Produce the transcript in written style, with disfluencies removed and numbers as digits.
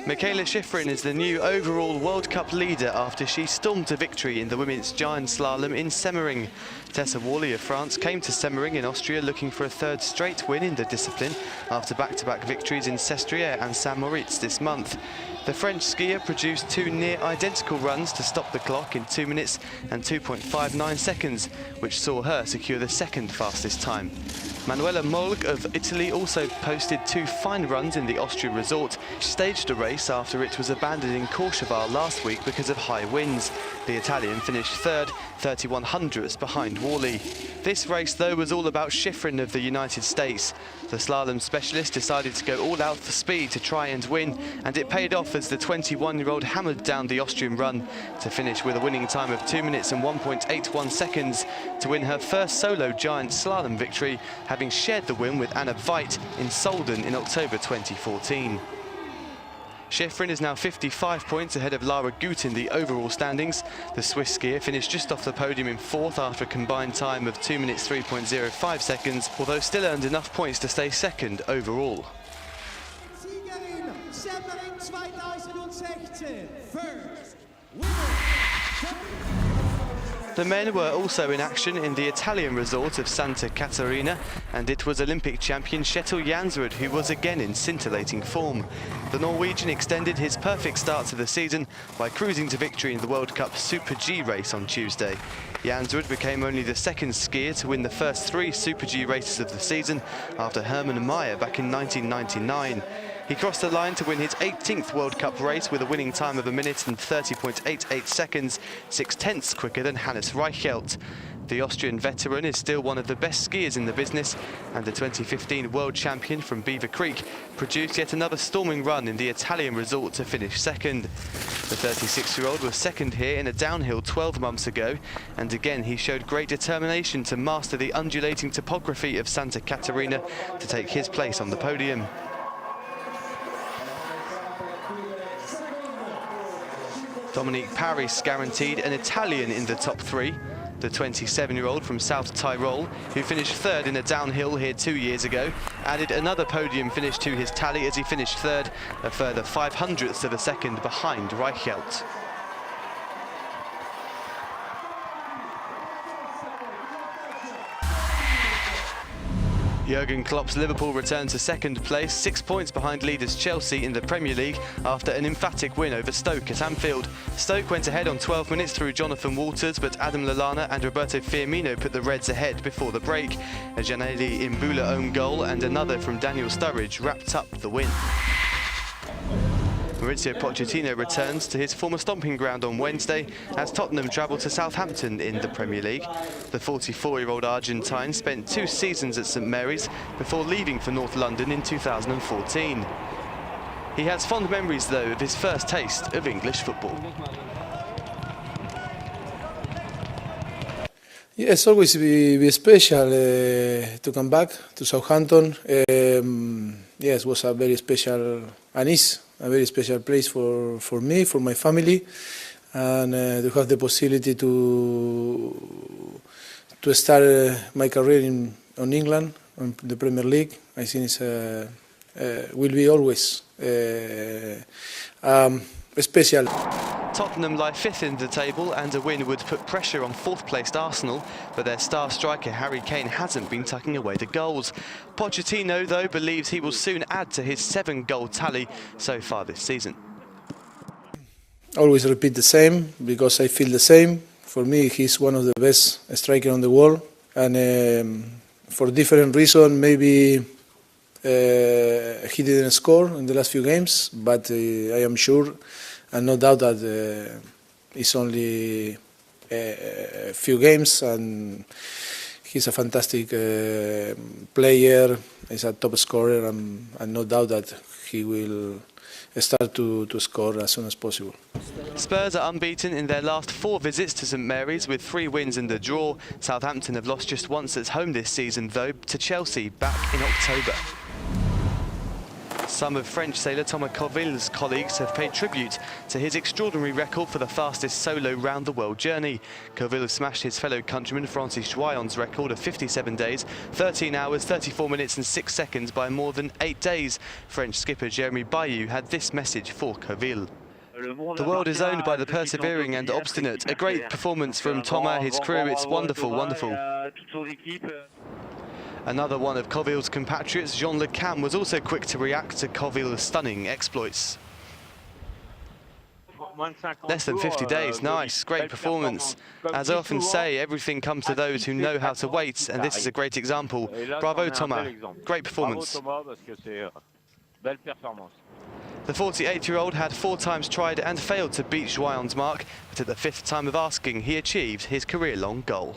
Mikaela Shiffrin is the new overall World Cup leader after she stormed to victory in the women's giant slalom in Semmering. Tessa Worley of France came to Semmering in Austria looking for a third straight win in the discipline after back-to-back victories in Sestriere and Saint-Moritz this month. The French skier produced two near-identical runs to stop the clock in 2 minutes and 2.59 seconds, which saw her secure the second fastest time. Manuela Molg of Italy also posted two fine runs in the Austrian resort. She staged a race after it was abandoned in Courchevel last week because of high winds. The Italian finished third, 31 hundredths behind Worley. This race, though, was all about Shiffrin of the United States. The slalom specialist decided to go all out for speed to try and win, and it paid off as the 21-year-old hammered down the Austrian run to finish with a winning time of 2 minutes and 1.81 seconds to win her first solo giant slalom victory, having shared the win with Anna Veit in Solden in October 2014. Shiffrin is now 55 points ahead of Lara Gut in the overall standings. The Swiss skier finished just off the podium in fourth after a combined time of 2 minutes 3.05 seconds, although still earned enough points to stay second overall. Siegerin Semmering 2016, first winner. The men were also in action in the Italian resort of Santa Caterina, and it was Olympic champion Kjetil Jansrud who was again in scintillating form. The Norwegian extended his perfect start to the season by cruising to victory in the World Cup Super G race on Tuesday. Jansrud became only the second skier to win the first 3 Super G races of the season after Hermann Maier back in 1999. He crossed the line to win his 18th World Cup race with a winning time of 1 minute and 30.88 seconds, 6/10 quicker than Hannes Reichelt. The Austrian veteran is still one of the best skiers in the business, and the 2015 world champion from Beaver Creek produced yet another storming run in the Italian resort to finish second. The 36-year-old was second here in a downhill 12 months ago, and again he showed great determination to master the undulating topography of Santa Caterina to take his place on the podium. Dominique Paris guaranteed an Italian in the top 3. The 27-year-old from South Tyrol, who finished third in a downhill here 2 years ago, added another podium finish to his tally as he finished third, a further 0.05 of a second behind Reichelt. Jurgen Klopp's Liverpool returned to second place, 6 points behind leaders Chelsea in the Premier League after an emphatic win over Stoke at Anfield. Stoke went ahead on 12 minutes through Jonathan Walters, but Adam Lallana and Roberto Firmino put the Reds ahead before the break. A Janeli Imbula own goal and another from Daniel Sturridge wrapped up the win. Mauricio Pochettino returns to his former stomping ground on Wednesday as Tottenham travel to Southampton in the Premier League. The 44-year-old Argentine spent 2 seasons at St Mary's before leaving for North London in 2014. He has fond memories, though, of his first taste of English football. Yes, always be special to come back to Southampton. Yes, was a very special, and is a very special place for me, for my family, and to have the possibility to start my career in England, in the Premier League. I think it's will be always special. Tottenham lie 5th in the table, and a win would put pressure on 4th-placed Arsenal, but their star striker Harry Kane hasn't been tucking away the goals. Pochettino, though, believes he will soon add to his 7-goal tally so far this season. Always repeat the same, because I feel the same. For me, he's one of the best strikers in the world, and for different reasons, maybe he didn't score in the last few games, but I am sure and no doubt that it's only a few games, and he's a fantastic player. He's a top scorer, and no doubt that he will start to score as soon as possible. Spurs are unbeaten in their last 4 visits to St Mary's with 3 wins and a draw. Southampton have lost just once at home this season, though, to Chelsea back in October. Some of French sailor Thomas Corville's colleagues have paid tribute to his extraordinary record for the fastest solo round-the-world journey. Corville smashed his fellow countryman Francis Joyon's record of 57 days, 13 hours, 34 minutes and 6 seconds by more than 8 days. French skipper Jeremy Bayou had this message for Corville. The world is owned by the persevering and obstinate. A great performance from Thomas, his crew. It's wonderful, wonderful. Another one of Corville's compatriots, Jean Le Cam, was also quick to react to Corville's stunning exploits. Less than 50 days, nice, great performance. As I often say, everything comes to those who know how to wait, and this is a great example. Bravo, Thomas. Great performance. The 48-year-old had 4 times tried and failed to beat Joyon's mark, but at the 5th time of asking, he achieved his career-long goal.